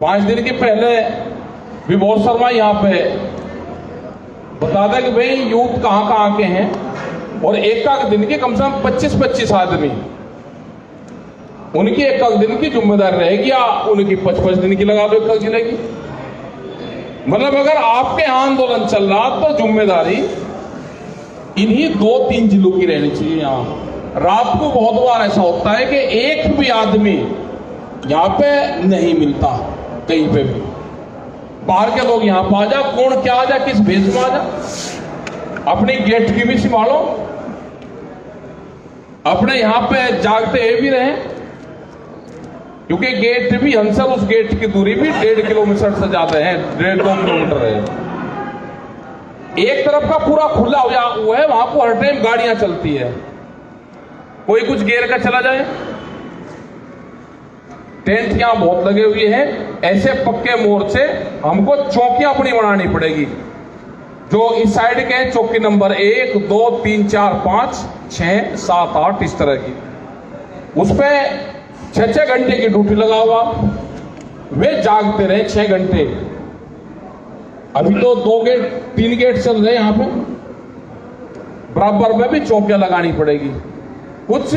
5 दिन के पहले विभोर शर्मा यहाँ पे बता दें कि भाई यूथ कहाँ के हैं, और एक दिन के कम से कम 25-25 आदमी, उनकी एक दिन की जिम्मेदारी रहेगी, या उनकी 5-5 दिन की लगा दो एक जिले की। मतलब अगर आपके यहाँ आंदोलन चल रहा तो जिम्मेदारी इन्हीं 2-3 जिलों की रहनी चाहिए। यहाँ रात को बहुत बार ऐसा होता है कि एक भी आदमी यहाँ पे नहीं मिलता, कहीं पे भी बाहर के लोग यहाँ पर आ जा, कौन क्या आ जा, किस भेष में आ जा, अपनी गेट की भी संभालो, अपने यहाँ पे जागते भी रहे, क्योंकि गेट भी हमसे उस गेट की दूरी भी 1.5 किलोमीटर से ज्यादा है, 1.5-2 किलोमीटर है। एक तरफ का पूरा खुला हुआ है, वहां को हर टाइम गाड़ियां चलती है, कोई कुछ घेर कर चला जाए। टेंट यहां बहुत लगे हुए हैं, ऐसे पक्के मोर्चे हमको चौकियां अपनी बनानी पड़ेगी, जो इस साइड के हैं, चौकी नंबर 1, 2, 3, 4, 5, 6, 7, 8 इस तरह की, उस पे 6-6 घंटे की ड्यूटी लगा हुआ, वे जागते रहे 6 घंटे। अभी तो 2-3 गेट चल रहे हैं यहाँ पे, बराबर में भी चौकियां लगानी पड़ेगी। कुछ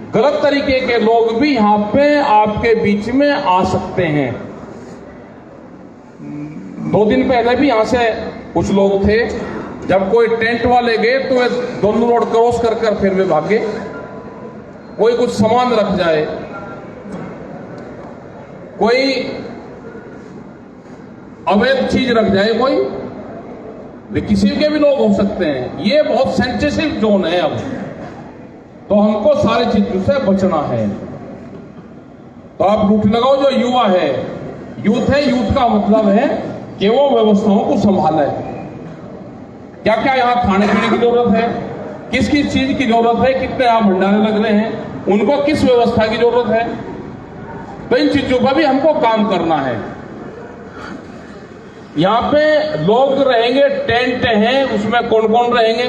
गलत तरीके के लोग भी यहाँ पे आपके बीच में आ सकते हैं। 2 दिन पहले भी यहां से कुछ लोग थे, जब कोई टेंट वाले गए तो वे दोनों रोड क्रॉस कर फिर वे भागे, कोई कुछ सामान रख जाए, कोई अवैध चीज रख जाए, कोई वे किसी के भी लोग हो सकते हैं। ये बहुत सेंसिटिव जोन है अब, तो हमको सारी चीजों से बचना है। तो आप ड्यूटी लगाओ जो युवा है, यूथ है, यूथ का मतलब है कि वो व्यवस्थाओं को संभाले। क्या क्या यहाँ खाने पीने की जरूरत है, किस किस चीज की जरूरत है, कितने यहाँ भंडारे लग रहे हैं, उनको किस व्यवस्था की जरूरत है, तो इन चीजों पर भी हमको काम करना है। यहाँ पे लोग रहेंगे, टेंट है, उसमें कौन कौन रहेंगे,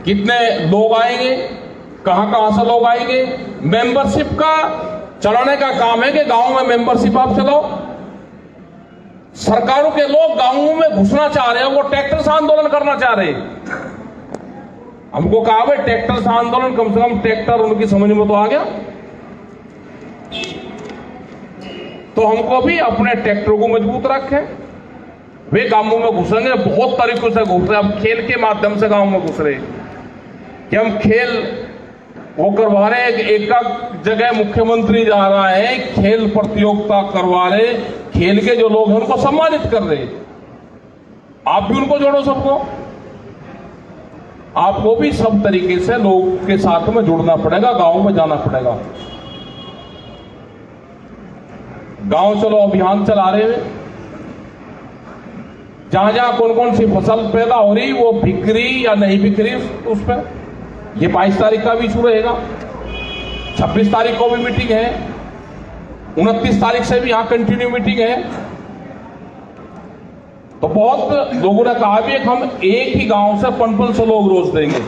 कितने लोग आएंगे, कहां से लोग आएंगे। मेंबरशिप का चलाने का काम है कि गांव में मेंबरशिप आप चलाओ। सरकारों के लोग गांवों में घुसना चाह रहे हैं, वो ट्रैक्टर से आंदोलन करना चाह रहे हैं। हमको कहा भाई ट्रैक्टर से आंदोलन, कम से कम ट्रैक्टर उनकी समझ में तो आ गया, तो हमको भी अपने ट्रैक्टर को मजबूत रखें। वे गांवों में घुसेंगे, बहुत तरीकों से घुस रहे, अब खेल के माध्यम से गांव में घुस रहे, कि हम खेल वो करवा रहे हैं। एक जगह मुख्यमंत्री जा रहा है, खेल प्रतियोगिता करवा रहे, खेल के जो लोग हैं उनको सम्मानित कर रहे। आप भी उनको जोड़ो, सबको, आपको भी सब तरीके से लोग के साथ में जुड़ना पड़ेगा, गांव में जाना पड़ेगा। गांव चलो अभियान चला रहे हैं, जहां जहां कौन कौन सी फसल पैदा हो रही, वो बिक रही या नहीं बिक रही, उस पर ये 22 तारीख का भी शुरू रहेगा। 26 तारीख को भी मीटिंग है, 29 तारीख से भी यहां कंटिन्यू मीटिंग है। तो बहुत लोगों ने कहा भी हम एक ही गांव से 500 लोग रोज देंगे,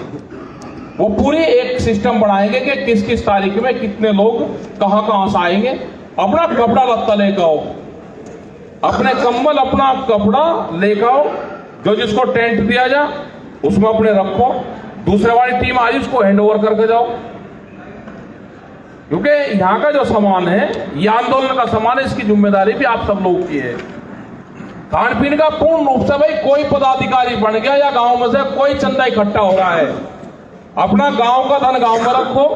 वो पूरी एक सिस्टम बनाएंगे कि किस किस तारीख में कितने लोग कहां से आएंगे। अपना कपड़ा लत्ता लेकर आओ, अपने कंबल अपना कपड़ा लेकर आओ, जो जिसको टेंट दिया जा उसमें अपने रखो, दूसरे वाली टीम आई उसको हैंड ओवर करके जाओ, क्योंकि यहां का जो सामान है ये आंदोलन का सामान है, इसकी जिम्मेदारी भी आप सब लोग की है। खान पीन का पूर्ण रूप से भाई कोई पदाधिकारी बन गया या गांव में से कोई चंदा इकट्ठा हो रहा है, अपना गांव का धन गांव में रखो।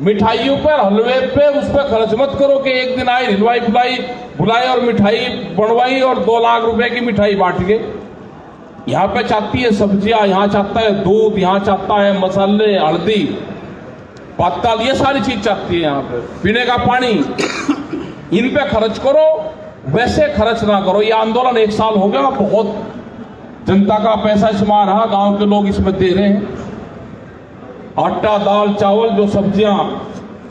मिठाइयों पर, हलवे पे, उस पर खर्च मत करो कि एक दिन आई हलवाई बुलाई और मिठाई बनवाई और 2 लाख रुपए की मिठाई बांट के। यहाँ पे चाहती है सब्जियां, यहाँ चाहता है दूध, यहाँ चाहता है मसाले, हल्दी, पत्ता, ये सारी चीज चाहती है। यहाँ पे पीने का पानी, इन पे खर्च करो, वैसे खर्च ना करो। ये आंदोलन 1 साल हो गया, बहुत जनता का पैसा इसमें रहा, गांव के लोग इसमें दे रहे हैं। आटा, दाल, चावल, जो सब्जियां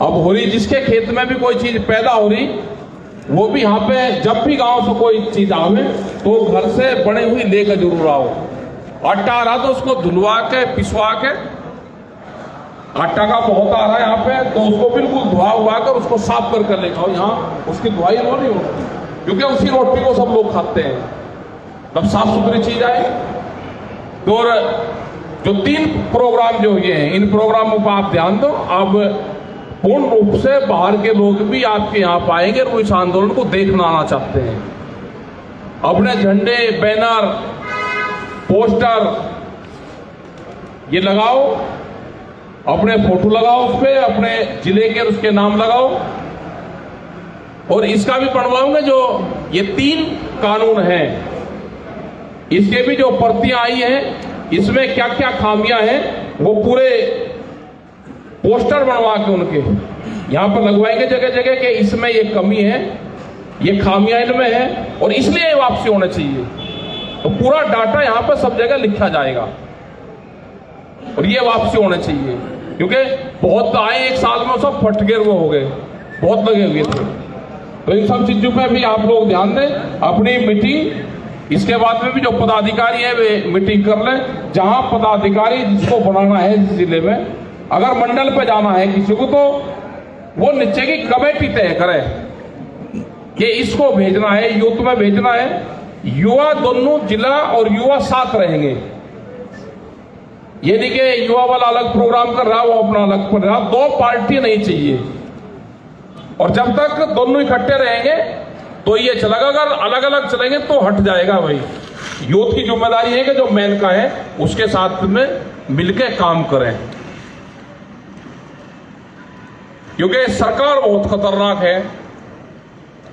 अब हो रही, जिसके खेत में भी कोई चीज पैदा हो रही, वो भी यहाँ पे जब भी गांव से कोई चीज आवे तो घर से बनी हुई लेकर जरूर आओ। आटा आ रहा तो उसको धुलवा के, पिसवा के आटा का बहुत आ रहा है यहाँ पे, तो उसको बिल्कुल धुआ हुआ कर उसको साफ कर लेके आओ। यहाँ उसकी धुआई वो नहीं होती, क्योंकि उसी रोटी को सब लोग खाते हैं। तब साफ सुथरी चीज आए। तो जो 3 प्रोग्राम जो ये हैं, इन प्रोग्रामों पर आप ध्यान दो। अब पूर्ण रूप से बाहर के लोग भी आपके यहाँ पाएंगे और इस आंदोलन को देखना आना चाहते हैं। अपने झंडे, बैनर, पोस्टर ये लगाओ, अपने फोटो लगाओ उस पे, अपने जिले के उसके नाम लगाओ। और इसका भी बनवाऊंगा जो ये 3 कानून हैं, इसके भी जो प्रतियां आई हैं, इसमें क्या क्या खामियां हैं, वो पूरे पोस्टर बनवा के उनके यहां पर लगवाएंगे जगह जगह कि इसमें ये कमी है, ये खामियां इनमें है और इसलिए ये वापसी होना चाहिए। तो पूरा डाटा यहां पर सब जगह लिखा जाएगा और ये वापसी होना चाहिए। क्योंकि बहुत आए 1 साल में सब फटके वो हो गए, बहुत लगे हुए थे। तो इन सब चीजों पे भी आप लोग ध्यान दें। अपनी मीटिंग इसके बाद में भी जो पदाधिकारी है वे मीटिंग कर लें। जहां पदाधिकारी जिसको बनाना है जिस जिले में, अगर मंडल पे जाना है किसी को, तो वो नीचे की कमेटी तय करे कि इसको भेजना है, यूथ में भेजना है। युवा दोनों जिला और युवा साथ रहेंगे। ये नहीं कि युवा वाला अलग प्रोग्राम कर रहा, वो अपना अलग कर रहा। 2 पार्टी नहीं चाहिए। और जब तक दोनों इकट्ठे रहेंगे तो ये चलेगा। अगर अलग अलग चलेंगे तो हट जाएगा। भाई यूथ की जिम्मेदारी है कि जो मेन का है उसके साथ में मिलकर काम करें। क्योंकि सरकार बहुत खतरनाक है,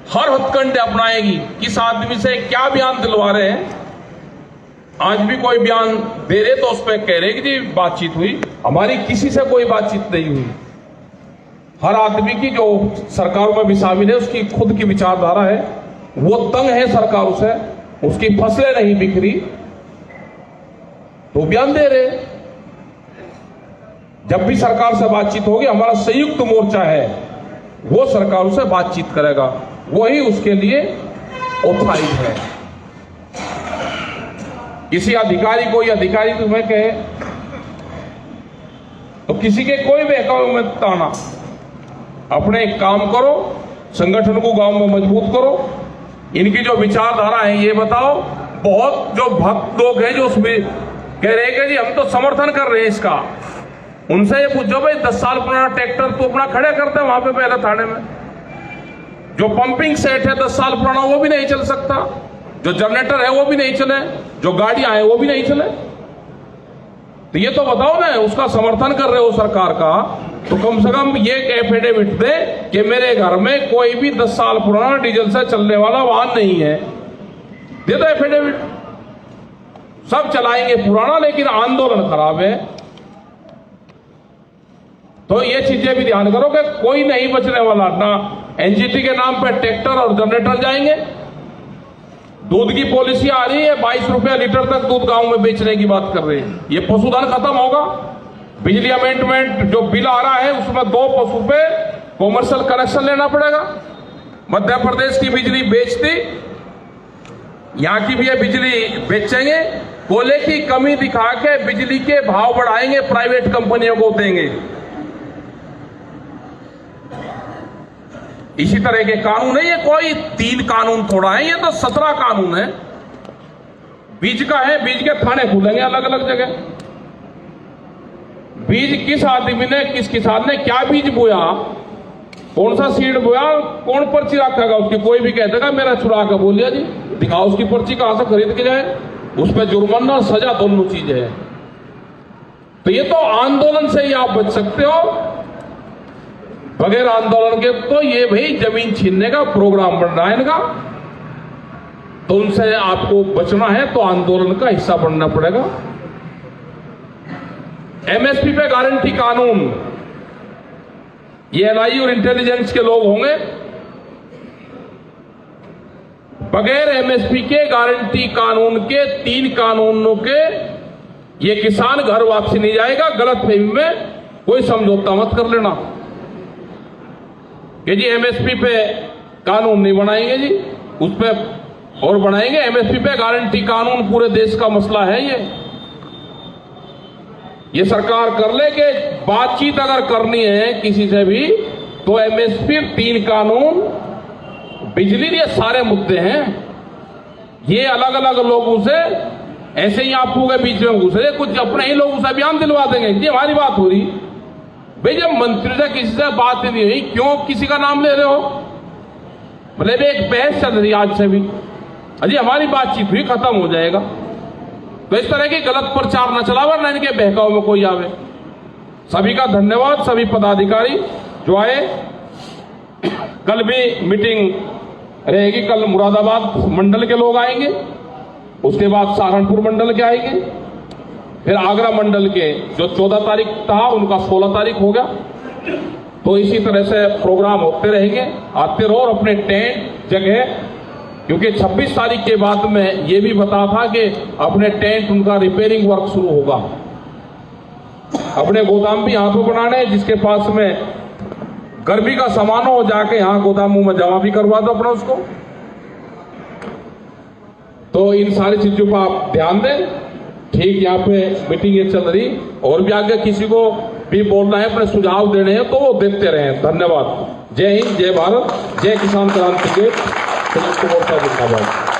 हर हथकंडे अपनाएगी। किस आदमी से क्या बयान दिलवा रहे हैं, आज भी कोई बयान दे रहे तो उस पर कह रहे कि जी बातचीत हुई, हमारी किसी से कोई बातचीत नहीं हुई। हर आदमी की जो सरकारों में भी शामिल है उसकी खुद की विचारधारा है, वो तंग है सरकारों से, उसकी फसलें नहीं बिखरी तो बयान दे रहे। जब भी सरकार से बातचीत होगी, हमारा संयुक्त मोर्चा है वो सरकारों से बातचीत करेगा, वही उसके लिए ऑथराइज है। किसी अधिकारी को, या अधिकारी तुम्हें कहे तो किसी के कोई भी अकाउंट में ताना, अपने काम करो, संगठन को गांव में मजबूत करो। इनकी जो विचारधारा है ये बताओ। बहुत जो भक्त लोग हैं जो उसमें कह रहे हैं कि जी हम तो समर्थन कर रहे हैं इसका, उनसे ये पूछो भाई 10 साल पुराना ट्रैक्टर तो अपना खड़े करते हैं वहां पे पहले थाने में। जो पंपिंग सेट है 10 साल पुराना वो भी नहीं चल सकता, जो जनरेटर है वो भी नहीं चले, जो गाड़ियां हैं वो भी नहीं चले। तो ये तो बताओ ना, उसका समर्थन कर रहे हो सरकार का, तो कम से कम ये एफिडेविट दे कि मेरे घर में कोई भी 10 साल पुराना डीजल से चलने वाला वाहन नहीं है। दे दो एफिडेविट। सब चलाएंगे पुराना, लेकिन आंदोलन खराब है। तो ये चीजें भी ध्यान करो कि कोई नहीं बचने वाला। ना एनजीटी के नाम पे ट्रैक्टर और जनरेटर जाएंगे। दूध की पॉलिसी आ रही है, 22 रुपया लीटर तक दूध गांव में बेचने की बात कर रहे हैं। ये पशुधन खत्म होगा। बिजली अमेंडमेंट जो बिल आ रहा है उसमें 2 पशु पे कॉमर्शियल कनेक्शन लेना पड़ेगा। मध्य प्रदेश की बिजली बेचती, यहां की भी ये बिजली बेचेंगे, कोयले की कमी दिखा के बिजली के भाव बढ़ाएंगे, प्राइवेट कंपनियों को देंगे। इसी तरह के कानून है। ये कोई 3 कानून थोड़ा है, ये तो 17 कानून है। बीज का है, बीज के थाने खुलेंगे अलग अलग जगह। बीज किस आदमी ने, किस किसान ने क्या बीज बोया, कौन सा सीड बोया, कौन पर्ची रखेगा उसकी। कोई भी कह देगा मेरा चुरा के बोल दिया जी, दिखाओ उसकी पर्ची कहां से खरीद के जाए। उस पर जुर्माना और सजा दोनों चीजें हैं। तो ये तो आंदोलन से ही आप बच सकते हो। बगैर आंदोलन के तो ये भाई जमीन छीनने का प्रोग्राम बन रहा है इनका। तो उनसे आपको बचना है तो आंदोलन का हिस्सा बनना पड़ेगा। एमएसपी पे गारंटी कानून, ये एनआई और इंटेलिजेंस के लोग होंगे। बगैर एमएसपी के गारंटी कानून के 3 कानूनों के ये किसान घर वापसी नहीं जाएगा। गलत फहमी में कोई समझौता मत कर लेना कि जी एमएसपी पे कानून नहीं बनाएंगे जी, उस पे और बनाएंगे। एमएसपी पे गारंटी कानून पूरे देश का मसला है। ये ये सरकार कर ले कि बातचीत अगर करनी है किसी से भी तो एमएसपी, 3 कानून, बिजली, ये सारे मुद्दे हैं। ये अलग अलग लोगों से ऐसे ही आपको के बीच में घुसे, कुछ अपने ही लोगों से बयान दिलवा देंगे। ये हमारी बात हो रही भाई, जब मंत्री से किसी से बात नहीं हुई, क्यों किसी का नाम ले रहे हो? मतलब एक बहस चल रही आज से भी, अजी हमारी बातचीत हुई, खत्म हो जाएगा। तो इस तरह की गलत प्रचार न चलावा, न इनके बहकाव में कोई आवे। सभी का धन्यवाद, सभी पदाधिकारी जो आए। कल भी मीटिंग रहेगी, कल मुरादाबाद मंडल के लोग आएंगे, उसके बाद सहारनपुर मंडल के आएंगे, फिर आगरा मंडल के जो 14 तारीख था उनका 16 तारीख हो गया। तो इसी तरह से प्रोग्राम होते रहेंगे। आते रहो और अपने टेंट जगह, क्योंकि 26 तारीख के बाद में ये भी बता था कि अपने टेंट उनका रिपेयरिंग वर्क शुरू होगा। अपने गोदाम भी यहाँ पे बनाने, जिसके पास में गर्मी का सामान हो जाके यहाँ गोदामों में जमा भी करवा दो अपना उसको। तो इन सारी चीजों पर आप ध्यान दें। ठीक यहाँ पे मीटिंग ये चल रही, और भी आगे किसी को भी बोलना है, अपने सुझाव देने हैं तो वो देते रहें। धन्यवाद। जय हिंद, जय भारत, जय किसान क्रांति के संयुक्त मोर्चा जिंदाबाद।